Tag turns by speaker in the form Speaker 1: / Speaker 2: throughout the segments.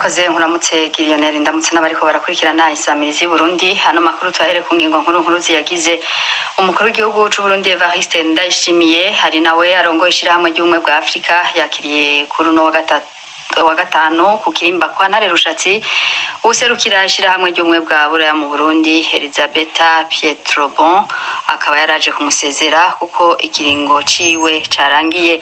Speaker 1: urakoze nkuramutse Lionel ndamutse n'abariko barakurikirana isamirizi Burundi hano makuru twahere ku ngingo nkuru ziyagize umukuru w'igihugu c'u Burundi Evariste Ndayishimiye hari nawe arongoye ishirahamwe ry'ubumwe bwa Afrika yakiriye kuri no wa gatanu ku kirimba kwa Ntare Rushatsi userukira ishirahamwe ry'ubumwe bwa Buraya mu Burundi Elisabetta Pietrobon akaba yaraje kumusezera kuko ikiringo ciwe carangiye.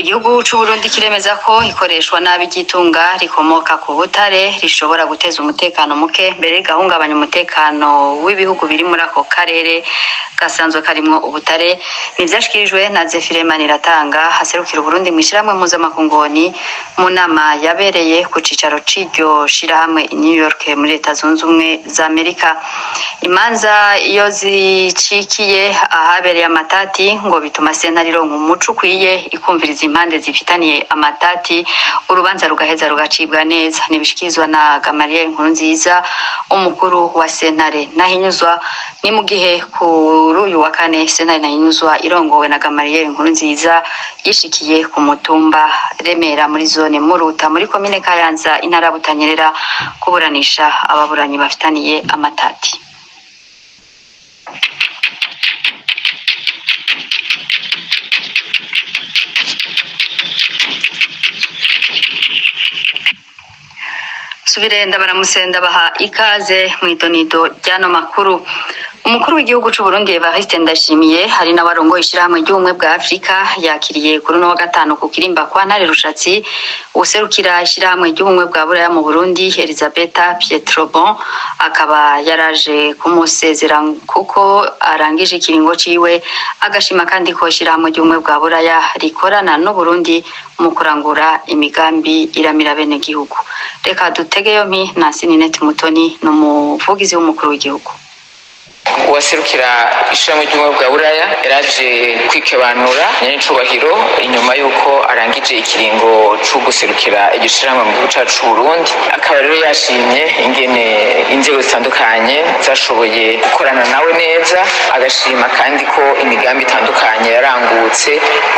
Speaker 1: Igihugu c'u Burundi kiremeza ko ikoreshwa nabi gitunga rikomoka ku butare rishobora guteza umutekano muke mbere gahungabanya umutekano w'ibihugu biri muri ako karere gasanzwe karimwo ubutare. Nivyashikirijwe na Zefire Maniratanga haserukira Burundi mwishirahamwe mpuzamakungu mu nama yabereye ku cicaro c'iryo shirahamwe i New York muri Leta Zunze Ubumwe za Amerika. Imanza iyo zicikiye ahabereye amatati ngo bituma sentare ironka umuco ukwiye ikumviriza impande zifitaniye amatati urubanza rugaheza rugacibwa neza. Nibishikirizwa na Gamaliel Nkurunziza umukuru wa sentare Ntahinyuzwa. Ni mu gihe kuri uyu wa kane sentare Ntahinyuzwa irongowe na Gamaliel Nkurunziza yishikiye ku mutumba Remera muri zone Muruta muri komine Kayanza intara Butanyerera kuburanisha ababuranyi bafitaniye amatati. Subirenda baramusenda baha ikaze mwidonido ryano makuru. Umukuru w'igihugu c'u Burundi Evariste Ndayishimiye hari n'abarongoye ishirahamwe ry'ubumwe bwa Afrika yakiriye kuri no wa gatanu ku kirimba kwa Ntare Rushatsi userukira ishirahamwe ry'ubumwe bwa Buraya mu Burundi Elisabetta Pietrobon akaba yaraje kumusezera kuko arangije ikiringo ciwe agashima kandi ko ishirahamwe ry'ubumwe bwa Buraya rikorana no Burundi mu kurangura imigambi iramira bene gihugu. Reka dutege yompi Nansininete Mutoni n'umuvugizi w'umukuru w'igihugu.
Speaker 2: Uwaserukira ishirahamwe ry'ubumwe bwa Buraya yaraje kwikebanura nyenicubahiro inyuma yuko arangije ikiringo co guserukira iryo shirahamwe mu gihugu cacu Burundi. Akaba rero yashimye ingene inzego zitandukanye zashoboye gukorana nawe neza, agashima kandi ko imigambi itandukanye yarangutse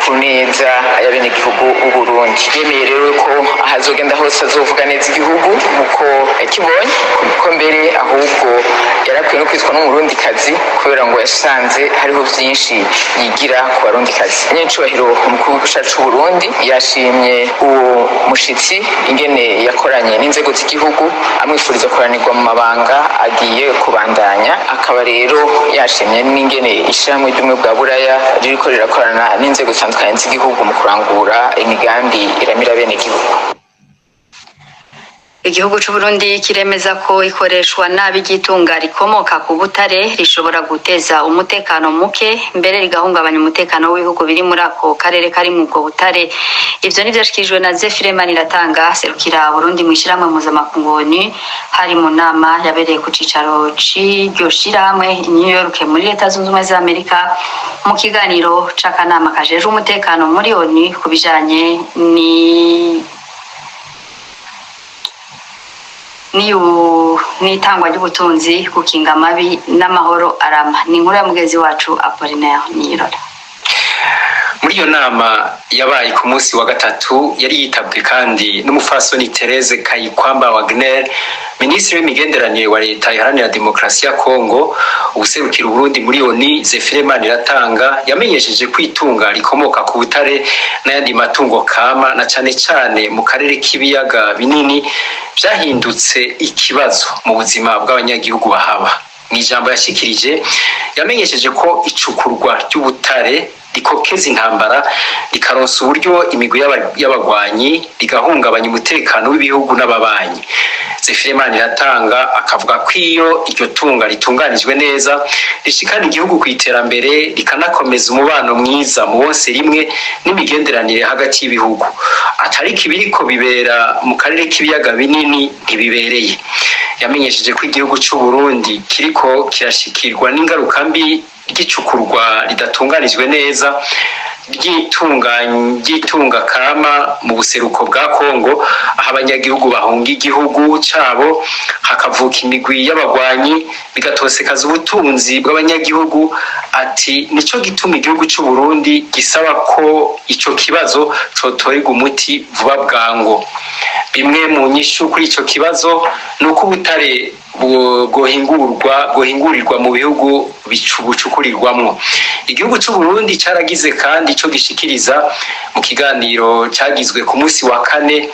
Speaker 2: ku neza y'abenegihugu b'u Burundi. Yemeye rero ko ahazogenda hose azovuga neza igihugu uko yakibonye ko mbere ahubwo yarakwiye no kwitwa n'umurundi kazi kubera ngo yasanze hariho vyinshi yigira ku barundi kazi. Nyenicubahiro umukuru w'igihugu cacu Burundi yashimye uwo mushitsi ingene yakoranye n'inzego z'igihugu amwifuriza kuranirwa mu mabanga agiye kubandanya. Akaba rero yashimye n'ingene ishirahamwe ry'ubumwe bwa Buraya ririko rirakorana n'inzego zitandukanye z'igihugu mu kurangura imigambi iramira bene gihugu.
Speaker 1: Igihugu c'u Burundi kiremeza ko ikoreshwa nabi gitunga rikomoka ku butare rishobora guteza umutekano muke mbere rigahungabanya umutekano w'ibihugu biri muri ako karere kari mu bwo butare. Ivyo nivyashikirijwe na Zefire Maniratanga serukira Burundi mwishirahamwe mpuzamakungu hari mu nama yabereye ku cicaro c'iryo shirahamwe i New York muri Leta Zunze Ubumwe za Amerika mu kiganiro c'akanama kajejwe umutekano muri ONU kubijanye n'itangwa ry'ubutunzi gukinga amabi n'amahoro arama. Ni inkuru ya mugezi wacu Apollinaire Niyirora.
Speaker 3: Muri iyo nama yabaye ku munsi wa gatatu yari yitabwe kandi n'umufasoni Therese Kayikwamba Wagner, Minisitiri w'imigenderanire wa Leta iharanira Demokarasi ya Kongo. Ubuserukira Burundi muri ONU Zefire Maniratanga yamenyesheje kwitunga rikomoka ku butare n'ayandi matungo kama na cane cane mu karere k'ibiyaga binini vyahindutse ikibazo mu buzima bw'abanyagihugu bahaba. Mw'ijambo yashikirije yamenyesheje ko icukurwa ry'ubutare rikokeza intambara rikaronsa uburyo imigwi y'abagwanyi rigahungabanya umutekano w'ibihugu n'ababanyi. Zefire Maniratanga akavuga ko iyo iryo tunga ritunganijwe neza rishikana igihugu ku iterambere rikanakomeza umubano mwiza mu bose rimwe n'imigenderanire hagati y'ibihugu. Atari kibiriko bibera mu karere k'ibiyaga binini ntibibereye. Yamenyesheje ko igihugu c'u Burundi kiriko kirashikirwa n'ingaruka mbi ry'icukurwa ridatunganijwe neza ry'itunga kama mu buseruko bwa Kongo, aho abanyagihugu bahunga igihugu cabo hakavuka imigwi y'abagwanyi bigatosekaza ubutunzi bw'abanyagihugu. Ati nico gituma igihugu c'u Burundi gisaba ko ico kibazo cotorerwa umuti vuba bwango. bimwe mu nyishu kuri ico kibazo nuko ubutare bwohingurirwa mu bihugu bucukurirwamwo. Igihugu c'u Burundi caragize kandi ico gishikiriza mu kiganiro cagizwe ku munsi wa kane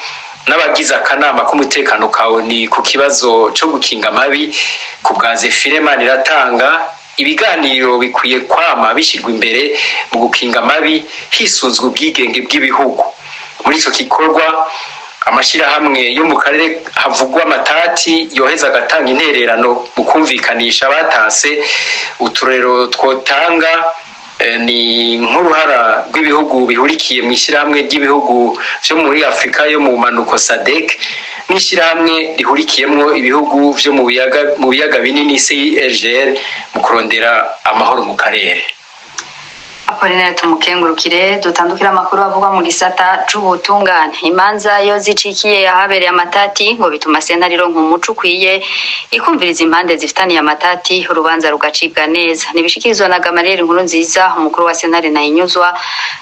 Speaker 3: n'abagize akanama k'umutekano ka ONU ku kibazo co gukinga amabi. Ku bwa Zefire Maniratunga, ibiganiro bikwiye kwama bishirwa imbere mu gukinga amabi hisunzwe ubwigenge bw'ibihugu. Muri ico gikorwa amashirahamwe yo mu karere havugwa amatati yoheza agatanga intererano mu kumvikanisha batase. Uturero twotanga ni nk'uruhara rw'ibihugu bihurikiye mu ishyirahamwe ry'ibihugu vyo muri Afrika yo mu manuko SADC n'ishyirahamwe rihurikiyemwo ibihugu vyo mu biyaga binini CIRGL mu kurondera amahoro mu karere.
Speaker 1: Apolinari tumukengurukire. Dutandukira amakuru avugwa mu gisata c'ubutungane. Imanza yo zicikiye ahabereye amatati ngo bituma sentare ironka umuco ukwiye ikumviriza impande zifitaniye amatati, urubanza rugacibwa neza. Nibishikirizwa na Gamaliel Nkurunziza, umukuru wa sentare Ntahinyuzwa.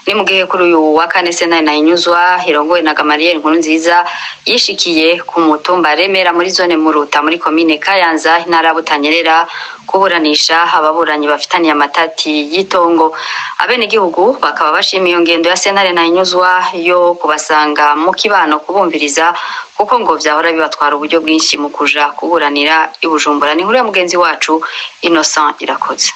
Speaker 1: Ni mu gihe kuri uyu wa kane sentare Ntahinyuzwa irongowe na Gamaliel Nkurunziza yishikiye ku mutumba Remera muri zone Muruta muri komine Kayanza intara ya Butanyerera kuburanisha ababuranyi bafitaniye amatati y'itongo. Abenegihugu bakaba bashimiye iyo ngendo ya sentare Ntahinyuzwa yo kubasanga mu kibano kubumviriza, kuko ngo vyahora bibatwara uburyo bwinshi mu kuja kuburanira i Bujumbura. Ni nkuru ya mugenzi wacu Innocent Irakoze.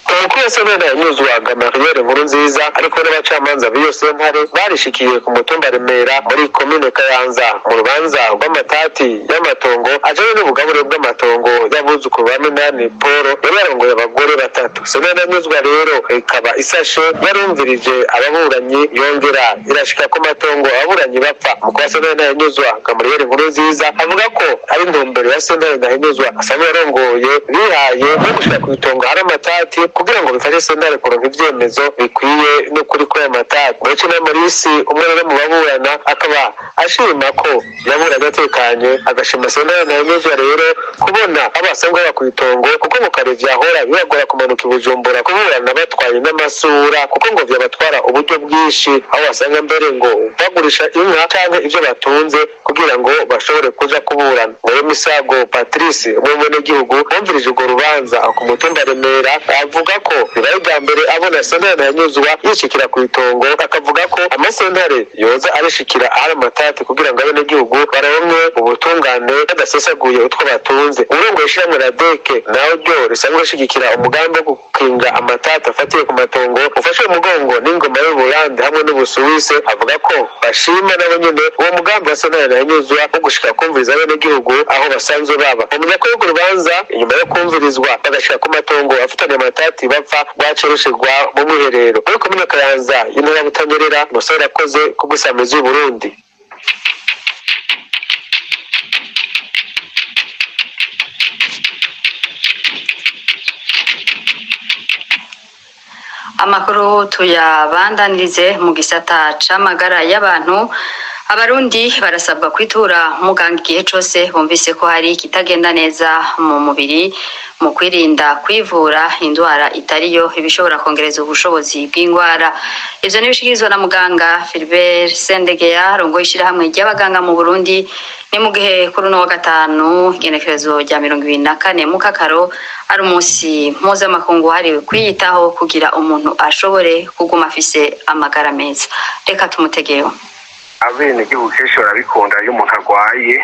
Speaker 4: Umukuru wa sentare Ntahinyuzwa Gamaliel Nkurunziza ariko n'abacamanza b'iyo sentare barishikiye ku mutumba Remera muri komine Kayanza mu rubanza rw'amatati y'amatongo ajanye n'ubugabure bw'amatongo y'abuzukuru ba Minani Paul yari yarongoye abagore batatu. Sentare Ntahinyuzwa rero ikaba isashe yarumvirije ababuranyi yongera irashika ku matongo ababuranyi bapfa. Umukuru wa sentare Ntahinyuzwa Gamaliel Nkurunziza avuga ko ari intumbero ya sentare Ntahinyuzwa asanzwe yarongoye bihaye no gushika ku itongo hari amatati kugira ngo bifashe sentare kuronka ivyemezo bikwiye no kuri ko amatati. Uretse na Marisi umwe rero mu baburana akaba ashima ko yaburanye atekanye, agashima sentare Ntahinyuzwa rero kubona abasanzwe bakwitongo kuko mu kare vyahora bibagora kumanuka i Bujumbura kuburana batwaye n'amasura kuko ngo vyabatwara uburyo bwinshi, aho basanga mbere ngo bagurisha inka canke ivyo batunze kugira ngo bashobore kuja kuburana. Muri Misago Patrice umwe mu gihugu bumvirije urwo rubanza ku mutumba Remera avuga ko bibaye bwa mbere abona sentare Ntahinyuzwa yishikira ku itongo, akavuga ko amasentare yoza arishikira ahari amatati kugira ngo abenegihugu baronke ubutungane badasesaguye utwo batunze. Urongoye ishirahamwe RADEC nawe ryo risanzwe rishigikira umugambi wo gukinga amatati afatiye ku matongo ufashe umugongo n'ingoma y'Ubuholandi hamwe n'Ubusuwise, avuga ko bashima nabo nyene uwo mugambi wa sentare Ntahinyuzwa wo gushika kumviriza abenegihugu aho basanzwe baba. Bamenya ko urwo rubanza inyuma yo kumvirizwa bagashika ku matongo afitanye amatati bapfa rwace rushirwa mu mwiherero muri komine Kayanza y'intara ya Butanyerera. Innocent Irakoze ku bw'isamizi y'Uburundi.
Speaker 1: Amakuru tuyabandanirize mu gisata c'amagara y'abantu. Abarundi barasabwa kwitura muganga igihe cose bumvise ko hari kitagenda neza mu mubiri mu kwirinda kwivura indwara itariyo ibishobora kongereza ubushobozi bw'indwara. Ivyo nibishikirizwa na muganga Philbert Sendegeya arongoye ishirahamwe ry'abaganga mu Burundi. Ni mu gihe kuri uno wa gatanu igenekerezo rya 24 mu Kakaro ari umunsi mpuzamakungu wahariwe kwiyitaho kugira umuntu ashobore kuguma afise amagara meza. Reka tumutegeyo.
Speaker 5: Abenegihugu kenshi barabikunda iyo umuntu arwaye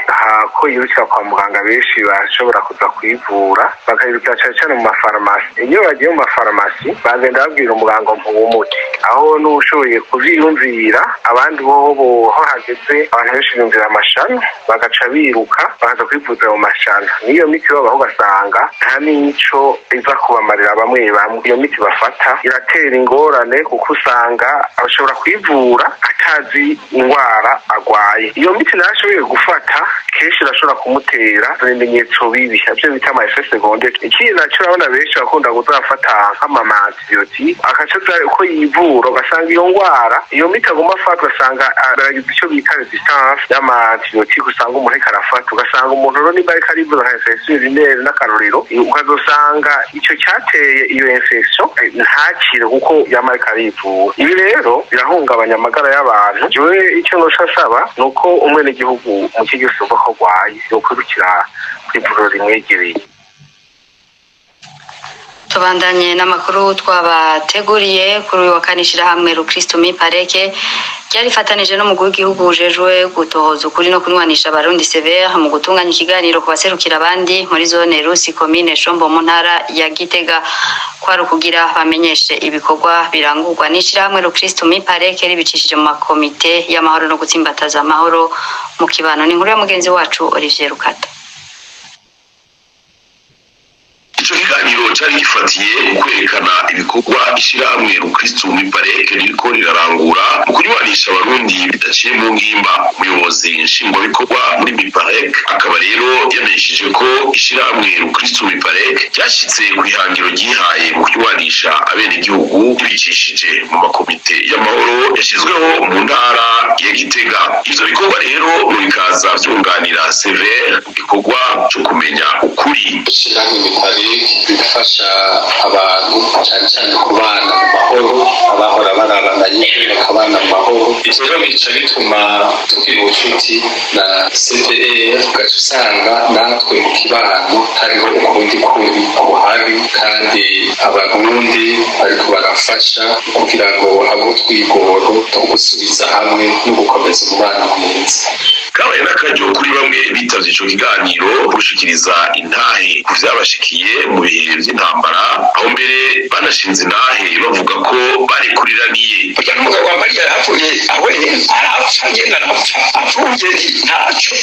Speaker 5: ko yirukira kwa muganga, benshi bashobora kuza kwivura bakayirukira cyane cyane mu mafarumasi. Iyo bagiye mu mafarumasi bagenda babwira umuganga umuti, aho n'ushoboye kuvyiyumvira. Abandi bo hageze abantu benshi biyumvira amashano bagaca biruka bakaza kwivuza mu mashano. Niyo miti babaho ugasanga nta n'ico iza kubamarira bamwe bamwe. Iyo miti bafata iratera ingorane kuko usanga abashobora kwivura atazi ingwara agwaye. Iyo miti nashoboye gufata kenshi irashobora kumutera ibimenyetso bibi, ivyo bita ama effets secondaires. Ikindi naco urabona benshi bakunda kuzafata nk'ama antibiotiques akaca uko yivura ugasanga iyo ngwara iyo miti agomba afata ugasanga aragize ico bita resistance y'ama antibiotiques, usanga umuntu ariko arafata ugasanga umuntu rero nimba ariko arivuza nka infection urinaire n'akarorero, ukazosanga ico cyateye iyo infection ntakire kuko yama ariko arivura. Ibi rero birahungabanya amagara y'abantu. Jewe ico icyo ntushasaba ni uko umwenegihugu mu kigo cyose ko arwaye yokwirukira ku ivuriro rimwegereye.
Speaker 1: Tubandanye n'amakuru twabateguriye kuri uyu wa kane ishirahamwe Rukristo Mipareke ryarifatanije n'umugwi w'igihugu ujejwe gutohoza ukuri no kunywanisha abarundi Severe mu gutunganya ikiganiro ku baserukira abandi muri zone Rusi komine Shombo mu ntara ya Gitega kwari kugira bamenyeshe ibikorwa birangurwa n'ishirahamwe Rukristo Mipareke ribicishije mu makomite y'amahoro no gutsimbataza amahoro mu kibano. Ni inkuru ya mugenzi wacu Olivier Rukata.
Speaker 6: Ico kiganiro cari gifatiye kwerekana ibikorwa ishirahamwe Rukristo Mipareke ririko rirarangura mu kunywanisha abarundi bidaciye mu ngimba. Umuyobozi nshingwabikorwa muri Mipareke akaba rero yamenyesheje ko ishirahamwe Rukristo Mipareke ryashitse kw'ihangiro ryihaye mu kunywanisha abenegihugu ribicishije mu makomite y'amahoro yashizweho mu ntara ya Gitega. Ivyo bikorwa rero bikaza vyunganira Severe mu gikorwa co kumenya ukuri.
Speaker 7: Ishirahamwe Mipareke bifasha abantu cyane cyane kubana mu mahoro, abahora bararanganye bakabana mu mahoro. Ivyo rero bica bituma tugira ubucuti na CPR, ugaca usanga natwe mu kibano hariho ukundi kuri buhari, kandi abarundi bariko barafasha kugira ngo habe utwigoro two gusubiza hamwe no gukomeza umubano mwiza.
Speaker 6: Kabaye n'akaryo kuri bamwe bitavye ico kiganiro gushikiriza intahe ku vyabashikiye mu bihe vy'intambara, aho mbere banashinze intahe bavuga ko barekuriraniye.
Speaker 7: Burya n'umugabo wa Mariya yapfuye ahweye arapfa, ngenda arapfa apfuye ntaco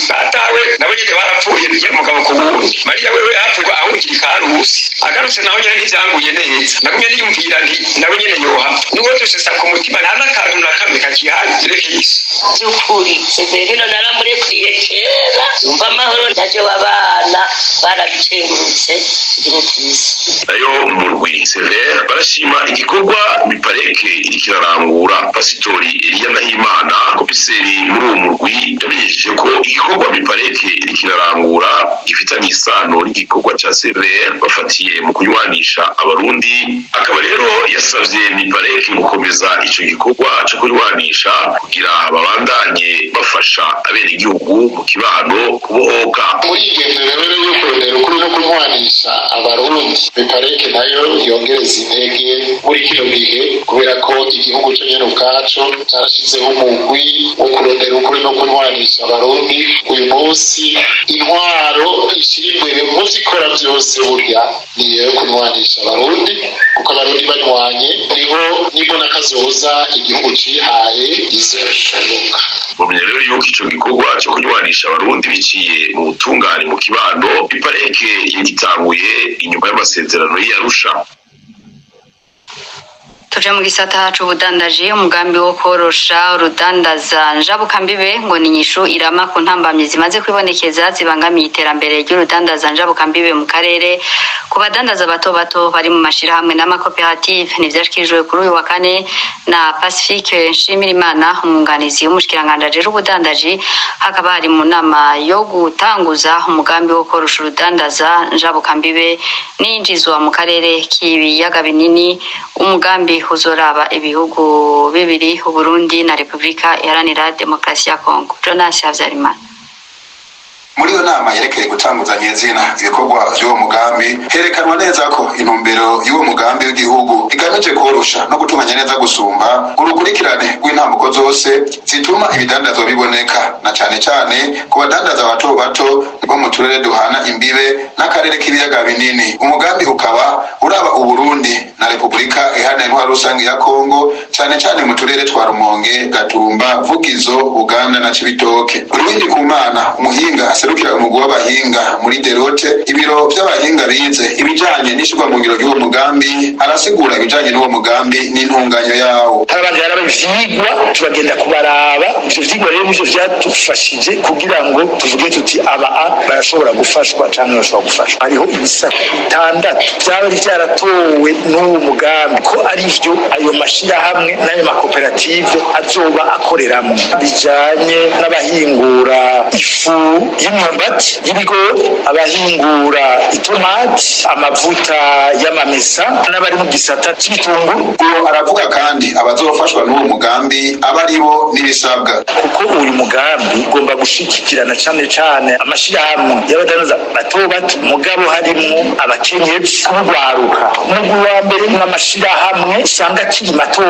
Speaker 7: batawe nabo nyene barapfuye bigira umugabo ku wundi. Mariya wewe yapfuye ahungira ikarusi agarutse naho nyene ntivyanguye neza, nagumye niyumvira nti nawe nyene yoha n'ubwo twese sa ku mutima nta n'akantu na kamwe kakihari rekisi
Speaker 8: by'ukuri Severe naramurekuye kera yumva amahoro ntaje w'abana barabicengurutse igihe cyiza.
Speaker 6: Nayo umurwi Severe barashima igikorwa Mipareke irikirarangura. Pasitori Elia Nahimana komiseri muri uwo murwi yamenyesheje ko igikorwa Mipareke irikirarangura gifitanye isano n'igikorwa ca Severe bafatiye mu kunywanisha abarundi. Akaba rero yasavye Mipareke gukomeza ico gikorwa co kunywanisha kugira babandanye bafasha abenegihugu mu kibano kubohoka.
Speaker 9: Muri igendo rero yo kurondera ukuri no kunywanisha abarundi, Mipareke nayo yongereza intege muri kino gihe kubera ko igihugu cyo nyene ubwaco carashizeho umugwi wo kurondera ukuri no kunywanisha abarundi. Uyu munsi intwaro ishira imbere mu vyikora vyose burya niyo kunywanisha abarundi, kuko abarundi banywanye niho nibona kazoza igihugu cihaye izoshoboka.
Speaker 6: Bamenye rero yuko ico gikorwa cyo kunywanisha abarundi biciye mu butungane mu kibano Mipareke yagitanguye inyuma y'amasezerano y'Arusha.
Speaker 1: Tuje mu gisata c'ubudandaji, umugambi wo korosha urudandaza njabukambibe ngo ni inyishu irama ku ntambamyi zimaze kwibonekeza zibangamiye iterambere ry'urudandaza njabukambibe mu karere ku badandaza bato bato bari mu mashirahamwe n'amakoperative. Nivyashikirijwe kuri uyu wa kane na Pacifique Nshimirimana, umwunganizi w'umushikiranganji ajejwe ubudandaji, hakaba hari mu nama yo gutanguza umugambi wo korosha urudandaza njabukambibe n'injizwa mu karere k'ibiyaga binini. Umugambi uzoraba ibihugu bibiri, Uburundi na Republika Iharanira Demokarasi ya Kongo. Jonas Havyarimana.
Speaker 10: Muri iyo nama yerekeye gutanguza nyezina ibikorwa by'uwo mugambi, herekanwa neza ko intumbero y'uwo mugambi w'igihugu igamije korosha no gutunganya neza gusumba urukurikirane rw'intambuko zose zituma ibidandazwa biboneka, na cane cane ku badandaza bato bato bo mu turere duhana imbibe n'akarere k'ibiyaga binini. Umugambi ukaba uraba Uburundi na Republika Iharanira Rusange ya Kongo, cane cane mu turere twa Rumonge, Gatumba, Vugizo, Uganda na Cibitoke. Urundi kumana umuhinga aserukira umugwi w'abahinga muri Derote, ibiro by'abahinga bize ibijanye n'ishirwa mu ngiro y'uwo mugambi, arasigura ibijanye n'uwo mugambi n'intunganyo yawo.
Speaker 11: Abandi ivyigwa turagenda kubaraba, ivyo vyigwa rero nivyo vyadufashije kugira ngo tuvuge tuti aba barashobora gufashwa canke bashobora gufashwa. Hariho ibisata 6 vyari vyaratowe n'uwo mugambi ko ari vyo ayo mashirahamwe n'ayo makoperative azoba akoreramwo, bijanye n'abahingura ifu y'imyumbati y'ibigori, abahingura itomati, amavuta y'amamesa n'abari mu gisata c'ibitunguru.
Speaker 10: Uwo aravuga kandi abazofashwa n'uwo mugambi aba aribo n'ibisabwa,
Speaker 11: kuko uyu mugambi ugomba gushigikirana cane amashirahamwe y'abadandaza bato bato, mugabo harimwo abakenyezi n'urwaruka. Umugwi wa mbere n'amashirahamwe usanga akiri mato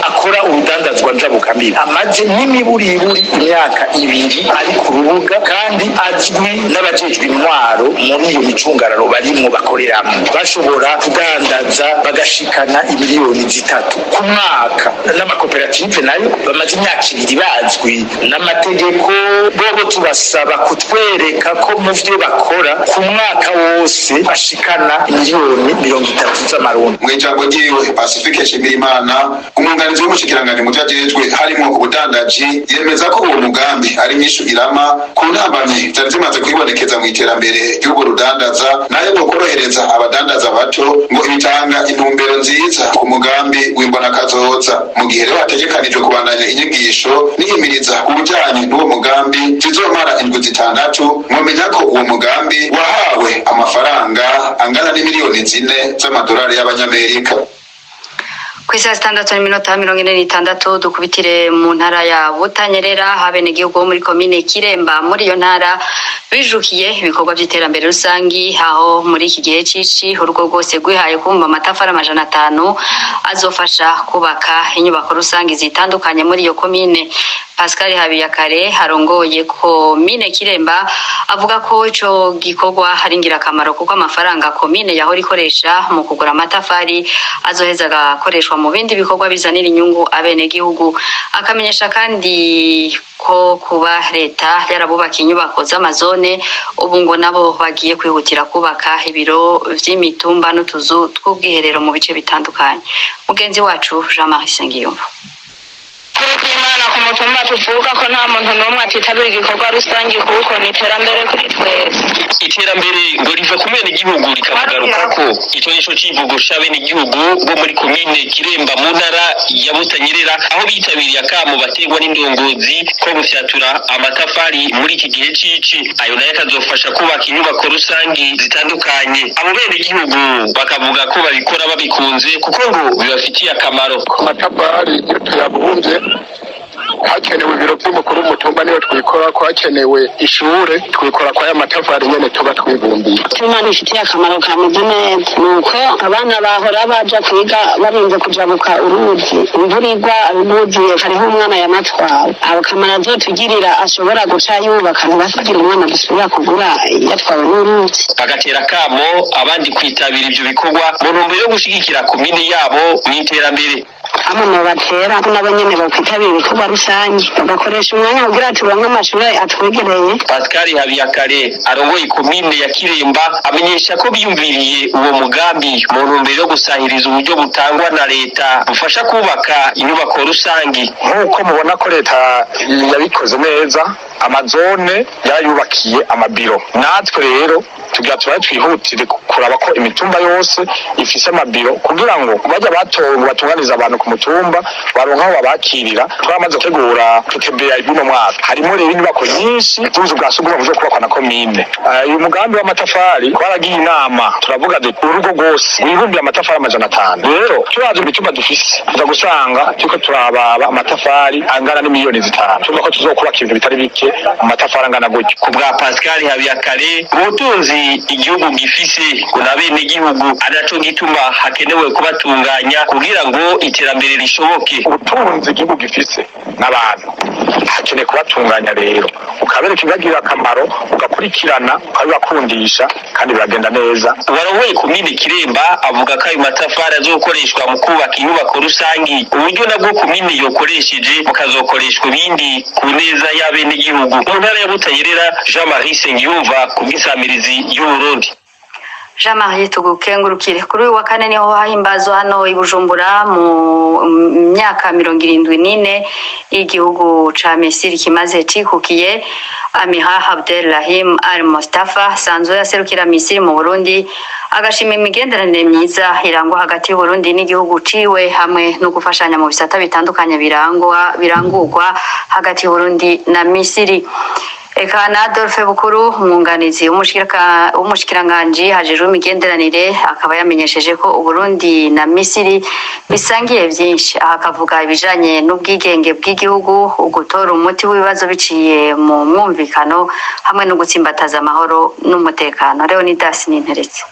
Speaker 11: akora urudandazwa njabukambira, amaze n'imiburiburi imyaka 2 ari ku rubuga kandi azwi n'abajejwe intwaro muri iyo micungararo barimwo bakoreramo, bashobora kudandaza bagashikana imiliyoni 3 ku mwaka. N'amakoperative nayo bamaze imyaka 2 bazwi n'amategeko, bobo tubasaba kutwereka ko mu vyo bakora ku mwaka wose bashikana imiliyoni 30 z'amarundi.
Speaker 10: Mw'ijambo ryiwe Pacifique Nshimirimana, umwunganizi w'umushikiranganji mu vyajejwe harimo ubudandaji, yemeza ko uwo mugambi ari nyishu irama ku ntambamyi zari zimaze kwibonekeza mu iterambere ry'ubwo rudandaza, nayo ngo korohereza abadandaza bato ngo ibitanga intumbero nziza ku mugambi w'imbonakazoza. Mu gihe rero hategekanijwe kubandanya inyigisho n'ihimiriza ku bijanye n'uwo mugambi zizomara indwi 6, mwomenya ko uwo mugambi wahawe amafaranga angana n'imiliyoni 4 z'amadolari y'abanyamerika.
Speaker 1: Kwisa 6:46 dukubitire mu ntara ya Butanyerera, abenegihugu muri komine Kiremba muri iyo ntara bijukiye ibikorwa by'iterambere rusangi, aho muri iki gihe cici urugo rwose rwihaye kumva amatafari 500 azofasha kubaka inyubako rusangi zitandukanye muri iyo komine. Pascal Habiyakare harongoye komine Kiremba avuga ko ico gikorwa hari ingirakamaro kuko amafaranga komine yahora ikoresha mu kugura amatafari azoheza agakoreshwa mu bindi bikorwa bizanira inyungu abenegihugu. Akamenyesha kandi ko kuba leta yarabubaka inyubako z'amazone, ubu ngo nabo bagiye kwihutira kubaka ibiro vy'imitumba n'utuzu tw'ubwiherero mu bice bitandukanye. Mugenzi wacu Jean-Marie Sengiyumva.
Speaker 12: Imana ku mutumba tuvuga ko nta muntu n'umwe atitabira igikorwa rusange kuko ni iterambere kuri twese.
Speaker 13: Iterambere ngo riva ku bene igihugu rikagaruka ko icyo nico civugo c'abene igihugu bo muri komine Kiremba mu ntara ya Butanyerera, aho bitabiriye akamo bategwa n'indongozi ko gufyatura amatafari muri iki gihe cici. Ayo nayo akazofasha kubaka inyubako rusangi zitandukanye. Abo bene igihugu bakavuga ko babikora babikunze kuko ngo bibafitiye akamaro.
Speaker 9: Amatafari iyo tuyabunze hakenewe ibiro by'umukuru w'umutumba niyo twikora ko hakenewe ishure twikora kwa y'amatafari nyene tuba twibumbiye.
Speaker 12: Imana ifitiye akamaro kameze neza nuko abana bahora baja kwiga barinze kujabuka uruzi, imvura igwa uruzi hariho umwana yamatwawe, abo kamaro azotugirira ashobora guca yubaka ntibasigira umwana dusubira kugura yatwawe n'uruzi.
Speaker 13: Bagatera kamo abandi kwitabira ivyo bikorwa mu ntumbero yo gushigikira komine yabo mw'iterambere.
Speaker 12: Amano batera nabo nyene bakwitabira ibikorwa rusange bagakoresha umwanya kugira turonke amashuri atwegereye.
Speaker 13: Pascal Habiyakare arongoye komine ya Kiremba amenyesha ko biyumviriye uwo mugambi mu ntumbero yo gusahiriza uburyo butangwa na leta bufasha kubaka inyubako rusange.
Speaker 11: Nk'uko mubona ko leta yabikoze neza, amazone yarayubakiye amabiro, natwe rero tugira twihutire kuraba ko imitumba yose ifise amabiro kugira ngo bajya batowe batunganiza abantu ku mutumba baronka aho babakirira. Twamaze gutegura tutembera y'uno mwaka, harimo rero inyubako nyinshi z'ubuzu bwa sugumwe buje kubakwa na komine. Uyu mugambi w'amatafari twaragiye inama turavuga duti urugo rwose wihumbiye amatafari 500. Rero turaje imitumba dufise tuza gusanga tuko turababa amatafari angana n'imiliyoni 5. Tuvuga ko tuzokubaka ibintu bitari bike amatafari angana gutyo.
Speaker 13: Ku bwa Pascal Habiyakare ubutunzi igihugu gifise ngo nabene igihugu anaco gituma hakenewe kubatunganya kugira ngo iterambere rishoboke.
Speaker 11: Ubutunzi igihugu gifise n'abantu hakeneye kubatunganya rero ukabereka ibibagira akamaro ugakurikirana ukabibakundisha kandi biragenda neza.
Speaker 13: Warongoye komine Kiremba avuga ko ayo matafari azokoreshwa mu kubaka inyubako rusangi, uburyo nabwo komine yokoresheje bukazokoreshwa ibindi ku neza y'abene igihugu. Mu ntara ya Butanyerera, Jean-Marie Sengiyumva ku bw'isamirizi y'Uburundi.
Speaker 1: Jean-Marie tugukengurukire. Kuri uyu wa kane niho hahimbazwa hano i Bujumbura mu myaka 74 igihugu ca Misiri kimaze cikukiye. Amiha Abdelrahim Al Mustafa sanzo yaserukira Misiri mu Burundi agashima imigenderanire myiza irangwa hagati y'Uburundi n'igihugu ciwe hamwe no gufashanya mu bisata bitandukanye birangurwa hagati y'Uburundi na Misiri. Eka na Adolphe Bukuru umwunganizi w'umushikiranganji hajejwe imigenderanire akaba yamenyesheje ko Uburundi na Misiri bisangiye byinshi akavuga ibijanye n'ubwigenge bw'igihugu ugutora umuti w'ibibazo biciye mu mwumvikano hamwe no gutsimbataza amahoro n'umutekano. Leonidas Ninteretse.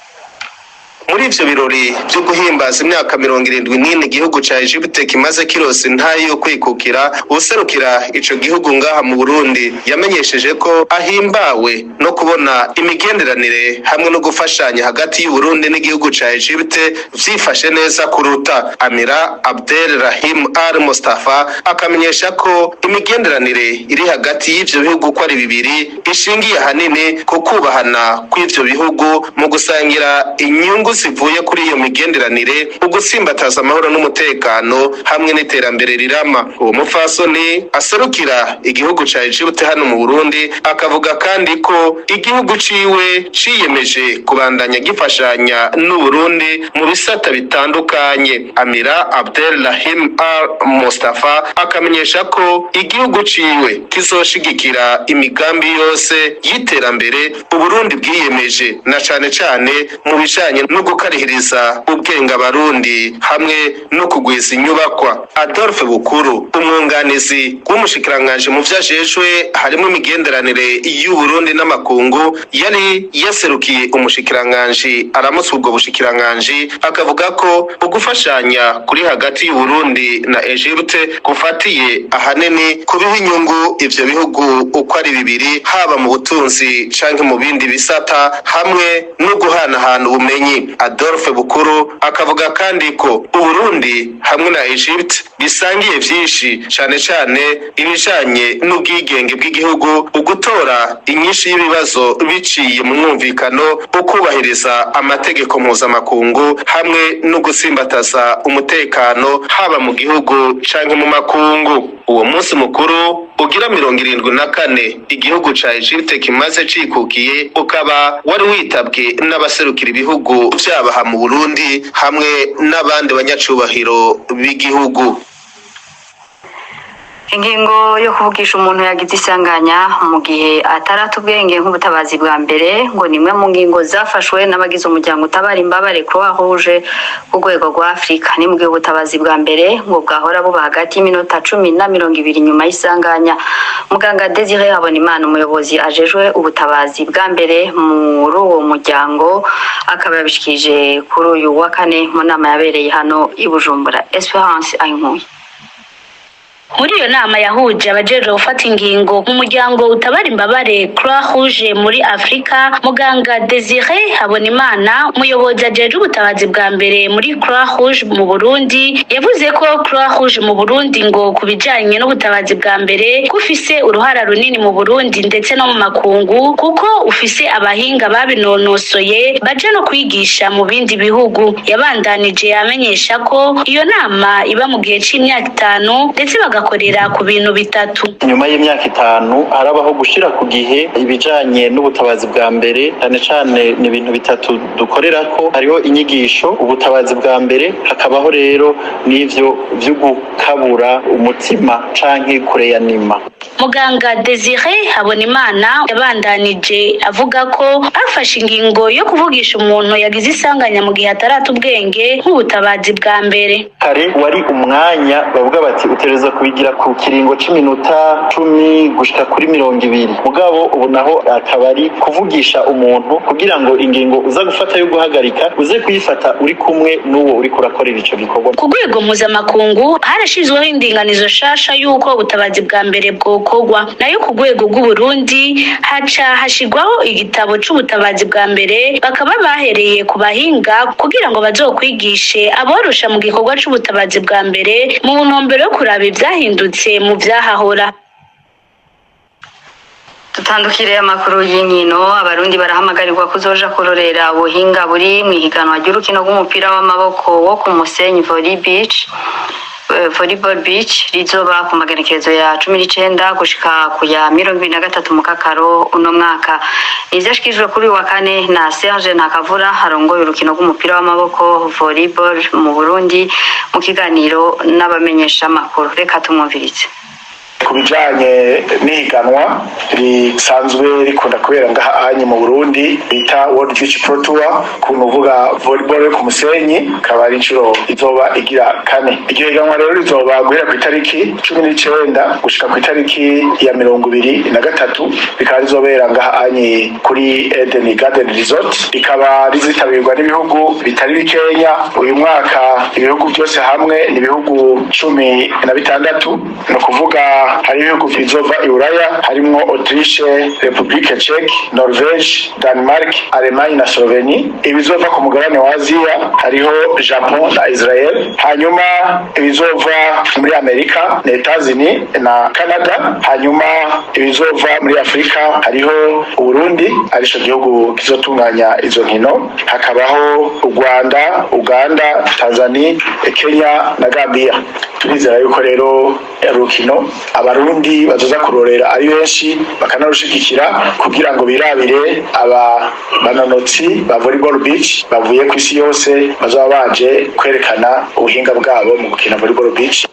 Speaker 14: Muri ivyo birori byo guhimbaza imyaka 74 igihugu ca Egypte kimaze kirose ntayo yo kwikukira, userukira ico gihugu ngaha mu Burundi yamenyesheje ko ahimbawe no kubona imigenderanire hamwe no gufashanya hagati y'u Burundi n'igihugu ca Egypte vyifashe neza kuruta. Amira Abdel Rahim Al Mustafa akamenyesha ko imigenderanire iri hagati y'ivyo bihugu ko ari bibiri ishingiye hanini ku kubahana kw'ivyo bihugu mu gusangira inyungu zivuye kuri iyo migenderanire ugutsimbataza amahoro n'umutekano hamwe n'iterambere rirama. Uwo mupfasoni aserukira igihugu ca Egypte hano mu Burundi akavuga kandi ko igihugu ciwe ciyemeje kubandanya gifashanya n'u Burundi mu bisata bitandukanye. Amira Abdel Rahim Al Mustafa akamenyesha ko igihugu ciwe kizoshigikira imigambi yose y'iterambere u Burundi bwiyemeje na cane cane mu bijanye no gukarihiriza ubwenge abarundi hamwe no kugwiza inyubakwa. Adolphe Bukuru umwunganizi w'umushikiranganji mu vyajejwe harimo imigenderanire y'u Burundi n'amakungu yari yaserukiye umushikiranganji aramutse ubwo bushikiranganji akavuga ko ugufashanya kuri hagati y'u Burundi na Egypte gufatiye ahanini kubiha inyungu ivyo bihugu uko ari bibiri haba mu butunzi canke mu bindi bisata hamwe no guhanahana ubumenyi. Adolphe Bukuru akavuga kandi ko Uburundi hamwe na Egypte bisangiye vyinshi cane cane ibijanye n'ubwigenge bw'igihugu ugutora inyinshi y'ibibazo biciye mu mwumvikano ukubahiriza amategeko mpuzamakungu hamwe no gutsimbataza umutekano haba mu gihugu canke mu makungu. Uwo munsi mukuru ugira 74 igihugu ca Egypte kimaze cikukiye ukaba wari witabwe n'abaserukira ibihugu vyabaha mu Burundi hamwe n'abandi banyacubahiro b'igihugu.
Speaker 1: Ingingo yo kuvugisha umuntu yagize isanganya mu gihe atarata ubwenge nk'ubutabazi bwa mbere ngo nimwe mu ngingo zafashwe n'abagize umuryango utabara imbabare Croix Rouge ku rwego rwa Afrika. Ni mu gihe ubutabazi bwa mbere ngo bwahora buba hagati y'iminota 10 na 20 nyuma y'isanganya. Muganga Desire Habonimana umuyobozi ajejwe ubutabazi bwa mbere muri uwo muryango akaba yabishikije kuri uyu wa kane mu nama yabereye hano i Bujumbura. Esperance Ayinkuye.
Speaker 15: Muri iyo nama yahuje abajeje gufata ingingo mu muryango utabara imbabare Croix Rouge muri Afrika, muganga Desire Habonimana umuyobozi ajeje ubutabazi bwa mbere muri Croix Rouge mu Burundi yavuze ko Croix Rouge mu Burundi ngo kubijanye n'ubutabazi bwa mbere kufise uruhara runini mu Burundi ndetse no mu makungu kuko ufise abahinga babinonosoye baje no kwigisha mu bindi bihugu. Yabandanije amenyesha ko iyo nama iba mu gihe c'imyaka 5 ndetse bagakorera ku bintu bitatu.
Speaker 16: Nyuma y'imyaka 5 harabaho gushira ku gihe ibijanye n'ubutabazi bwa mbere, cyane cyane ni ibintu bitatu dukorera ko hariho inyigisho ubutabazi bwa mbere, hakabaho rero n'ivyo byo gukabura umutima canke kureyanima.
Speaker 15: Muganga Desire Habonimana yabandanije avuga ko afashe ingingo yo kuvugisha umuntu yagize isanganya mu gihe atarata ubwenge nk'ubutabazi bwa mbere.
Speaker 16: Kare wari umwanya bavuga bati utereza kubigira ku kiringo c'iminota 10 gushika kuri 20. Mugabo ubu naho akaba ari kuvugisha umuntu kugira ngo ingingo uza gufata yo guhagarika uze kuyifata uri kumwe n'uwo uri kurakorera ico gikorwa.
Speaker 15: Ku rwego mpuzamakungu harashizweho indinganizo shasha y'uko ubutabazi bwa mbere bwokogwa, nayo ku rwego rw'Uburundi haca hashigwaho igitabo c'ubutabazi bwa mbere, bakaba bahereye ku bahinga kugira ngo bazokwigishe aborusha mu gikorwa c'ubutabazi bwa mbere mu ntumbero yo kuraba ivyahindutse mu vyahahora.
Speaker 1: Tutandukire amakuru y'inkino, abarundi barahamagarirwa kuzoja kurorera ubuhinga buri mu higanwa ry'urukino rw'umupira w'amaboko wo ku Musenyi Volleyball Beach rizoba ku magenekerezo ya 19 gushika ku ya 23 mu Kakaro uno mwaka. Nizashikijwe kuri wa kane na Serge Ntakavura harongoye urukino rw'umupira w'amaboko volleyball mu Burundi mu kiganiro n'abamenyesha makuru. Reka tumwumvirize.
Speaker 11: ku bijanye n'ihiganwa risanzwe rikunda kubera ngaha anye mu Burundi bita World Beach Pro Tour ku nuvuga volleyball yo ku musenyi akaba ari inshuro izoba igira kane. Iryo higanwa rero rizoba guhera ku itariki 19 gushika ku itariki ya 23 bikaba rizobera ngaha anye kuri Eden Garden Resort, rikaba rizitabirwa n'ibihugu bitari bikenya. Uyu mwaka ibihugu byose hamwe ni ibihugu 16, no kuvuga hari ibihugu bizova i Buraya harimo Autriche, Republique Czech, Norvège, Denmark, Allemagne na Slovenie. Ibizova ku mugabane wa Aziya hariho Japan na Israel, hanyuma ibizova muri Amerika na Etats-Unis na Canada, hanyuma ibizova muri Afrika hariho Burundi arisho gihugu kizotunganya izo nkino, hakabaho u Rwanda, Uganda, Tanzania, Kenya na Gambia. Turizera yuko rero urukino abarundi bazoza kurorera ari benshi bakanarushigikira kugira ngo birabire aba banonotsi ba volleyball beach bavuye ku isi yose bazaba baje kwerekana ubuhinga bwabo mu gukina volleyball beach.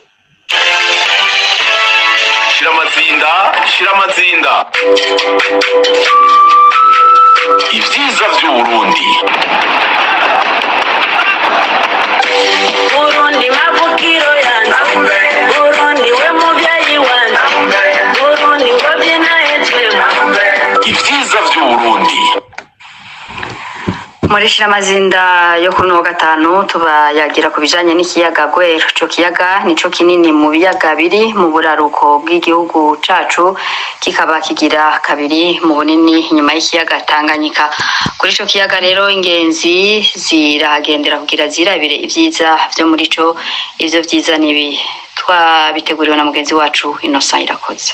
Speaker 6: Shiramazinda ivyiza vy'Uburundi.
Speaker 17: Burundi mavukiro yanjye, Burundi we muvyeyi wanje, Burundi ngobye nahetswemo.
Speaker 6: Ivyiza vy'Uburundi.
Speaker 1: Muri Shiramazinda yo kuri 5 tubayagira ku bijanye n'ikiyaga Gweru. Ico kiyaga nico kinini mu biyaga biri mu buraruko bw'igihugu cacu, kikaba kigira kabiri mu bunini nyuma y'ikiyaga Tanganyika. Kuri ico kiyaga rero ingenzi zirahagendera kugira zirabire ivyiza vyo muri co. Ivyo vyiza nibi twabiteguriwe na mugenzi wacu Innocent Irakoze.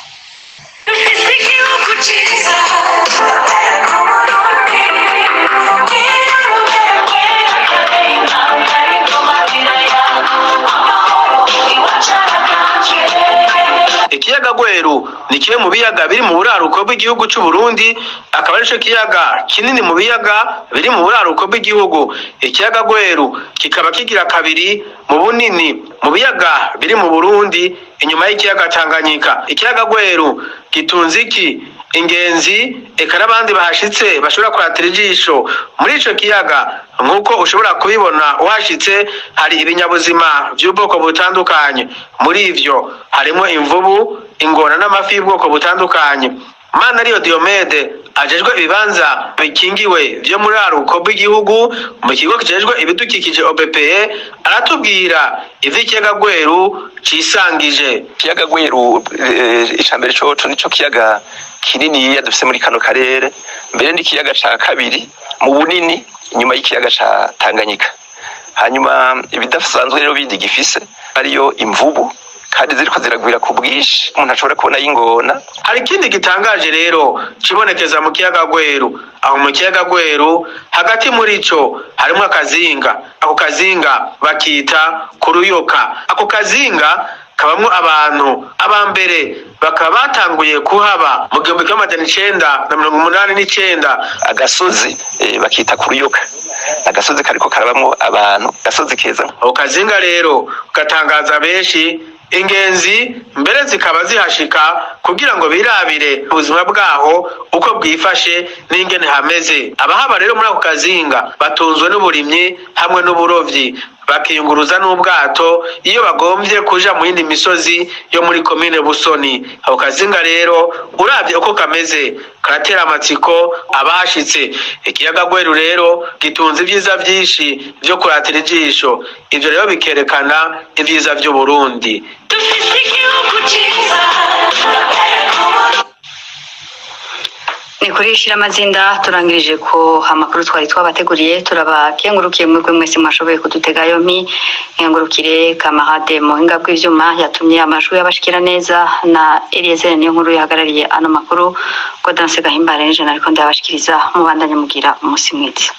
Speaker 18: Ikiyaga Gweru ni kimwe mu biyaga biri mu buraruko bw'igihugu cy'u Burundi, akaba ari cyo kiyaga kinini mu biyaga biri mu buraruko bw'igihugu. Ikiyaga Gweru kikaba kigira kabiri mu bunini mu biyaga biri mu Burundi inyuma y'ikiyaga Tanganyika. Ikiyaga Gweru gitunze iki ingenzi eka n'abandi bahashitse bashobora kuratira ijisho muri ico kiyaga. Nkuko ushobora kubibona uhashitse, hari ibinyabuzima by'ubwoko butandukanye. Muri ivyo harimo imvubu, ingona n'amafi y'ubwoko butandukanye. Manariyo Diomede ajejwe ibibanza bikingiwe vyo muri aruko bw'igihugu mu kigo kijejwe ibidukikije OBPE aratubwira ivy'ikiyaga Gweru cisangije.
Speaker 19: Ikiyaga Gweru icambere coco nico kiyaga kinini dufise muri kano karere, mbere n'ikiyaga ca kabiri mu bunini nyuma y'ikiyaga ca Tanganyika. Hanyuma ibidasanzwe rero bindi gifise ariyo imvubu, kandi ziriko ziragwira ku bwishi, umuntu ashobora kubona y'ingona.
Speaker 18: Hari ikindi gitangaje rero kibonekeza mu kiyaga Gweru. Aho mu kiyaga Gweru hagati muri co harimo akazinga. Ako kazinga bakita kuruyoka. Ako kazinga kabamwo abantu abambere bakaba batanguye kuhaba mu 1989.
Speaker 19: Agasozi bakita kuruyoka, agasozi kariko karabamwo abantu, gasozi keza.
Speaker 18: Ako kazinga rero gatangaza benshi, ingenzi mbere zikaba zihashika kugira ngo birabire ubuzima bwaho uko bwifashe n'ingene hameze. Abahaba rero muri ako kazinga batunzwe n'uburimyi hamwe n'uburovyi, bakiyunguruza n'ubwato iyo bagomvye kuja mu yindi misozi yo muri komine Busoni. Ako kazinga rero uravye uko kameze karatera amatsiko abashitse. Ikiyaga Gweru rero gitunze ivyiza vyinshi vyo kuratira ijisho, ivyo rero bikerekana ivyiza vy'u Burundi.
Speaker 1: Ni kuri Shiramazinda turangirije ko amakuru twari twabateguriye. Turabakengurukiye mwebwe mwese mwashoboye kudutega yompi. Nkengurukire kamarade muhinga bw'ivyuma yatumye amajwi yabashikira neza, na Eliezer niyo nkuru yahagarariye ano makuru. Godanse Gahimbare nije nariko ndabashikiriza. Mubandanye mugira umunsi mwiza.